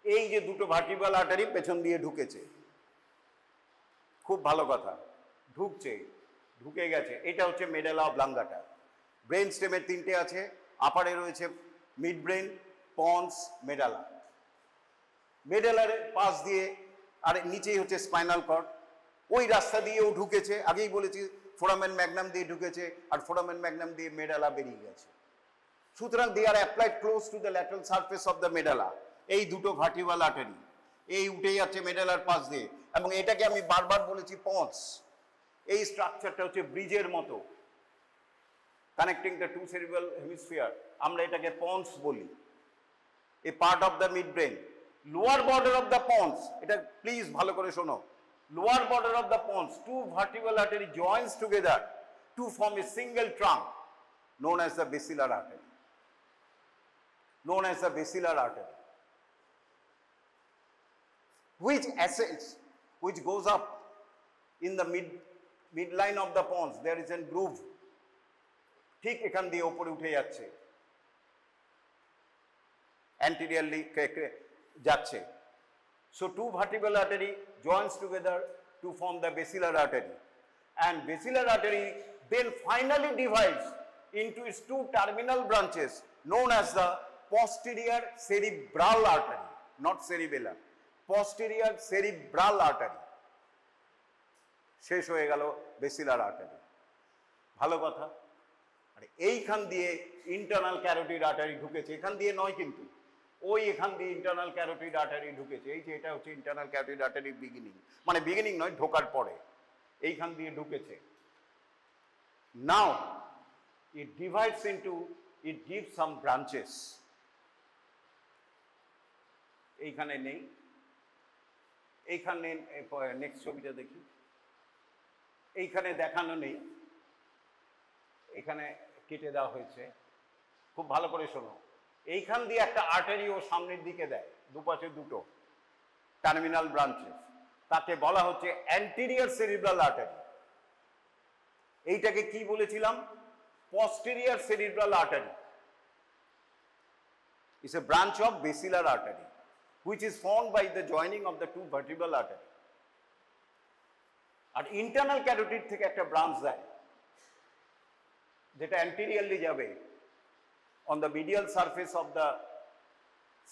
এই যে দুটো ভার্টিবাল আর্টারি পেছন দিয়ে ঢুকেছে, খুব ভালো কথা, ঢুকছে, ঢুকে গেছে, এটা হচ্ছে মেডালা অবলাঙ্গাটা। ব্রেন স্টেমের তিনটে আছে, আপারে রয়েছে মিড ব্রেন, পন্স, মেডালা। মেডালার পাশ দিয়ে আর নিচেই হচ্ছে স্পাইনাল কর্ড, ওই রাস্তা দিয়েও ঢুকেছে, আগেই বলেছি ফোরামেন ম্যাগনাম দিয়ে ঢুকেছে, আর ফোরামেন ম্যাগনাম দিয়ে মেডালা বেরিয়ে গেছে। সুতরাং they are applied close to the lateral surface of the medulla. এই দুটো ভার্টিবাল আর্টারি এই উঠে যাচ্ছে মেডালার পাশ দিয়ে, এবং এটাকে আমি বারবার বলেছি পন্স। এই স্ট্রাকচারটা হচ্ছে ব্রিজের মতো, connecting the two cerebral hemisphere, আমরা এটাকে পন্স বলি। A part of the mid brain, lower border of the pons, এটা প্লিজ ভালো করে শোনো, lower border of the pons, two vertebral artery joins together to form a single trunk known as the basilar artery, known as the basilar artery, which ascends, which goes up in the midline of the pons. There is a groove, ঠিক এখান দিয়ে উপরে উঠে যাচ্ছে, anteriorly যাচ্ছে। So two vertebral artery joins together to form the basilar artery, and basilar artery then finally divides into its two terminal branches known as the posterior cerebral artery, not cerebellar, posterior cerebral artery, শেষ হয়ে গেল বেসিলার artery. ভালো কথা। আর এইখান দিয়ে internal carotid artery ঢুকেছে, এখান দিয়ে নয় কিন্তু, ওই এখান দিয়ে ইন্টারনাল ক্যারোটিড আর্টারি ঢুকেছে। এই যে এটা হচ্ছে ইন্টারনাল ক্যারোটিড আর্টারির বিগিনিং, মানে বিগিনিং নয়, ঢোকার পরে এইখান দিয়ে ঢুকেছে। নাও it divides into, it gives some branches. এইখানে নেই, এইখানে নেক্সট ছবিটা দেখি, এইখানে দেখানো নেই, এখানে কেটে দেওয়া হয়েছে। খুব ভালো করে শোনো, এইখান দিয়ে একটা আর্টারি ও সামনের দিকে দেয়, দুপাশে দুটো টার্মিনাল ব্রাঞ্চেস, তাকে বলা হচ্ছে অ্যান্টেরিয়র সেরিব্রাল আর্টারি। এইটাকে কি বলেছিলাম? posterior cerebral artery is a branch of basilar artery which is formed by the joining of the two vertebral artery. R internal carotid থেকে একটা ব্রাঞ্চ দেয় যেটা anteriorly যাবে on the medial surface of the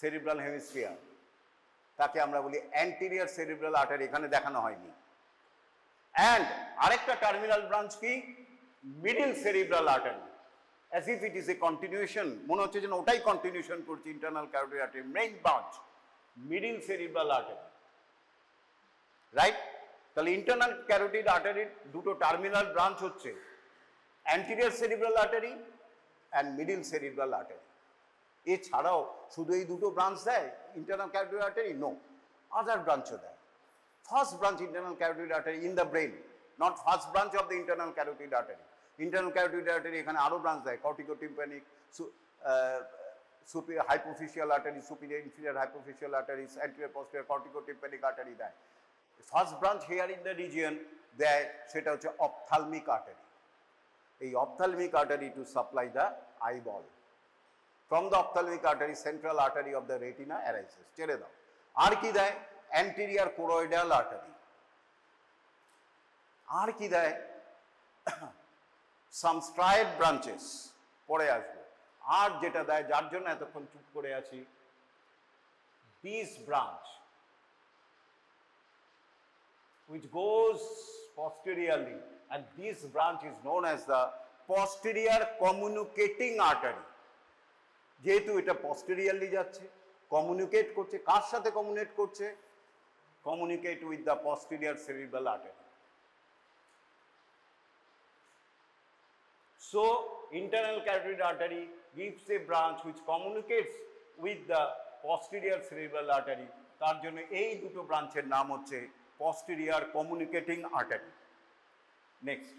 cerebral hemisphere, তাকে আমরা বলি anterior cerebral artery, এখানে দেখানো হয়নি। and আরেকটা টার্মিনাল ব্রাঞ্চ কি? Middle cerebral artery, as if it is a continuation, মনে হচ্ছে যেন ওটাই কন্টিনিউশন করছে internal carotid artery, main branch middle cerebral artery, right? তাহলে ইন্টারনাল ক্যারোটিড আর্টারির দুটো টার্মিনাল ব্রাঞ্চ হচ্ছে anterior cerebral artery and middle cerebral artery. এছাড়াও শুধু এই দুটো ব্রাঞ্চ দেয় ইন্টারনাল ক্যারোটিড আর্টারি? নো, আদার ব্রাঞ্চও দেয়। First branch internal carotid artery in the brain, not first branch of the internal carotid artery. Internal carotid artery এখানে আরো branch দেয়, corticotympanic, superior hypophyseal artery, superior inferior hypophyseal arteries, anterior posterior corticotympanic artery দেয়। First branch here in the region দেয়, সেটা হচ্ছে ophthalmic artery. এই ophthalmic artery to supply the eyeball. From the ophthalmic artery, central artery of the retina arises. ছেড়ে দাও। আর কি দেয়? anterior choroidal artery. আর কি দেয়? সাম স্ট্রাইড ব্রাঞ্চেস, পরে আসবো। আর যেটা দেয়, যার জন্য এতক্ষণ চুপ করে আছি, this branch which goes posteriorly, and this branch is known as the posterior communicating artery. যেহেতু এটা posteriorly যাচ্ছে, communicate করছে, কার সাথে communicate করছে? Communicate with the posterior cerebral artery. So, internal carotid artery gives a branch which communicates with the posterior cerebral artery. তার জন্য এই দুটো ব্রাঞ্চের নাম হচ্ছে posterior communicating artery. Next.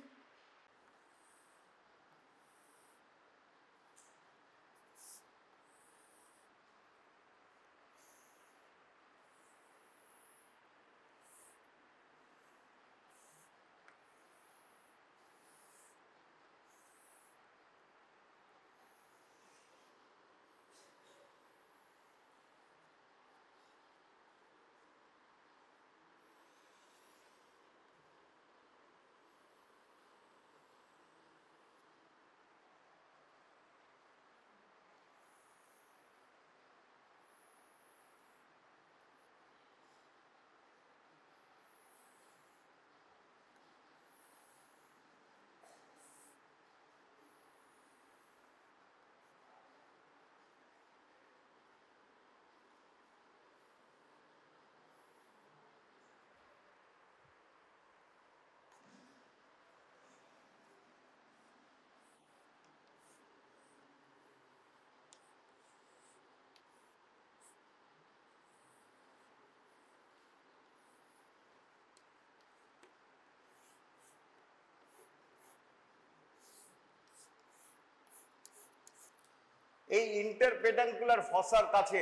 এই ইন্টারপেডাঙ্কুলার ফসার কাছে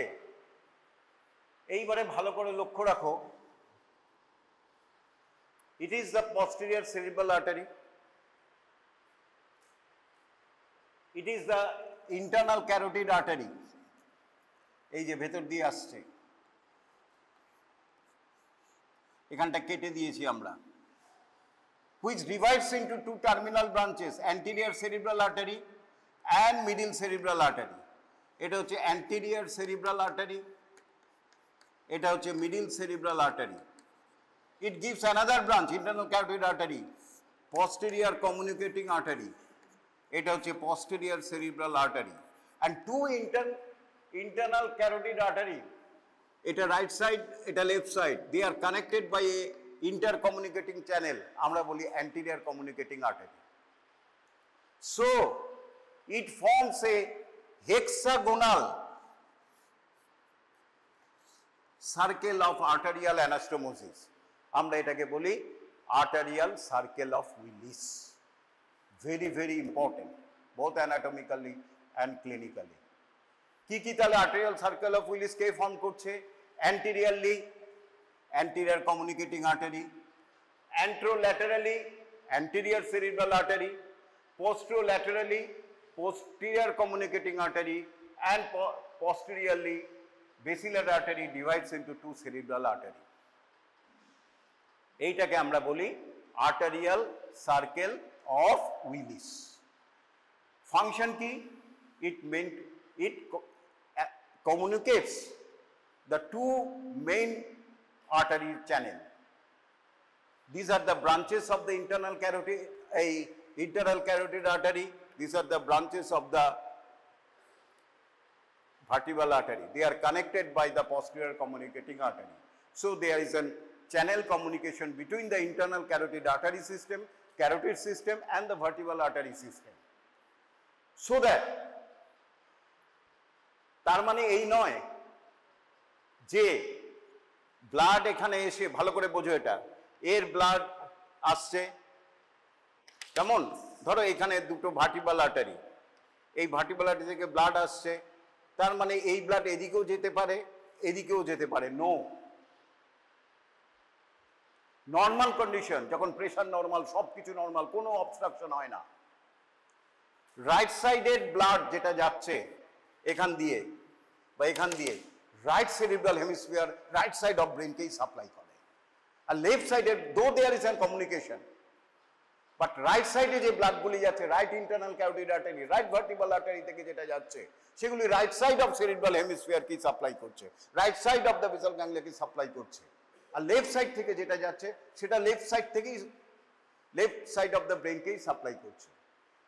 এইবারে ভালো করে লক্ষ্য রাখো, it is the posterior cerebral artery, it is the internal carotid artery, এই যে ভেতর দিয়ে আসছে, এখানটা কেটে দিয়েছি আমরা, which divides into two terminal branches, anterior cerebral artery and middle cerebral artery. এটা হচ্ছে anterior cerebral artery, এটা হচ্ছে middle cerebral artery. It gives another branch, internal carotid artery, posterior communicating artery. এটা হচ্ছে posterior cerebral artery. And two internal carotid artery, এটা right side, এটা left side, they are connected by a intercommunicating channel, আমরা বলি anterior communicating artery. So, it forms a hexagonal circle of arterial anastomosis. আমরা এটাকে বলি arterial circle of Willis. Very, very important, both anatomically and clinically. কি তাহলে arterial circle of Willis K form করছে? Anteriorly, anterior communicating artery, anterolaterally, anterior cerebral artery, posterolaterally, posterior communicating artery, and posteriorly, basilar artery divides into two cerebral artery. এইটাকে আমরা বলি arterial circle of Willis. Function কি? It communicates the two main artery channel. These are the branches of the internal carotid artery. These are the branches of the vertebral artery. They are connected by the posterior communicating artery. So there is a channel communication between the internal carotid artery system, carotid system, and the vertebral artery system. So that তার মানে এই নয় যে blood এখানে এসে, ভালো করে বোঝো এটা, এর ব্লাড আসছে কেমন, ধরো এখানে দুটো ভার্টিব্রাল আর্টারি, এই ভার্টিব্রাল আর্টারি থেকে ব্লাড আসছে, তার মানে এই ব্লাড এদিকেও যেতে পারে, এদিকেও যেতে পারে। নো, নর্মাল কন্ডিশন, যখন প্রেশার নর্মাল, সবকিছু নর্মাল, কোনো অবস্ট্রাকশন হয় না, রাইট সাইডের ব্লাড যেটা যাচ্ছে এখান দিয়ে বা এখান দিয়ে, right cerebral hemisphere, right side of ব্রেনকেই সাপ্লাই করে। আর লেফট সাইডের, though there is an communication, but right সাইডে যে ব্লাডগুলি যাচ্ছে, right internal carotid artery, right vertebral artery থেকে যেটা যাচ্ছে, সেগুলি right side of cerebral hemisphere কি সাপ্লাই করছে, right side of the basal ganglia কি সাপ্লাই করছে। আর লেফট সাইড থেকে যেটা যাচ্ছে সেটা লেফট সাইড থেকেই, left side of the ব্রেনকেই supply করছে,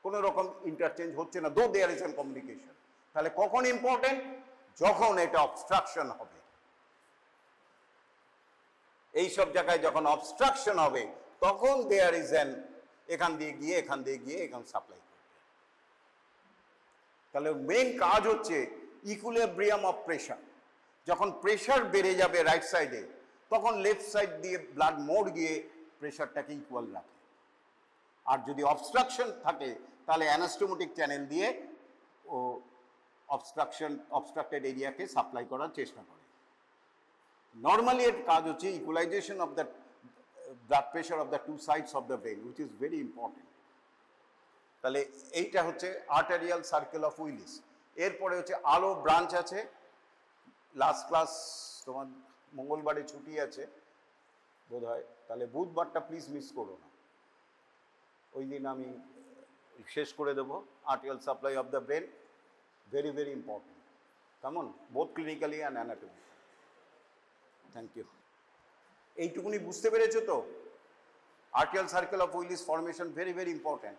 কোনো রকম ইন্টারচেঞ্জ হচ্ছে না, দো দেয়ার ইজ এন কমিউনিকেশন। তাহলে কখন ইম্পর্টেন্ট? যখন এটা অবস্ট্রাকশন হবে। এই সব জায়গায় যখন অবস্ট্রাকশন হবে তখন দেয়ার ইজ এন, এখান দিয়ে গিয়ে এখান দিয়ে গিয়ে এখান সাপ্লাই করবে। তাহলে মেইন কাজ হচ্ছে ইকুইলিব্রিয়াম অফ প্রেশার। যখন প্রেশার বেড়ে যাবে রাইট সাইডে, তখন লেফট সাইড দিয়ে ব্লাড মোড় গিয়ে প্রেশারটাকে ইকুয়াল রাখে। আর যদি অবস্ট্রাকশন থাকে তাহলে অ্যানাস্টোমোটিক চ্যানেল দিয়ে ও অবস্ট্রাক্টেড এরিয়াকে সাপ্লাই করার চেষ্টা করে। নর্মালি এর কাজ হচ্ছে equalisation of the blood pressure of the two sides of the brain, which is very important. তাহলে এইটা হচ্ছে আর্টারিয়াল সার্কেল অফ উইলিস। এরপরে হচ্ছে আলো ব্রাঞ্চ আছে। লাস্ট ক্লাস তোমার মঙ্গলবারে ছুটি আছে বোধ হয়, তাহলে বুধবারটা প্লিজ মিস করো না, ওই দিন আমি শেষ করে দেবো। Arterial supply of the brain, very very important, কেমন, both clinically and anatomy. Thank you. এইটুকুনি বুঝতে পেরেছো তো? Arterial circle of Willis formation very very important.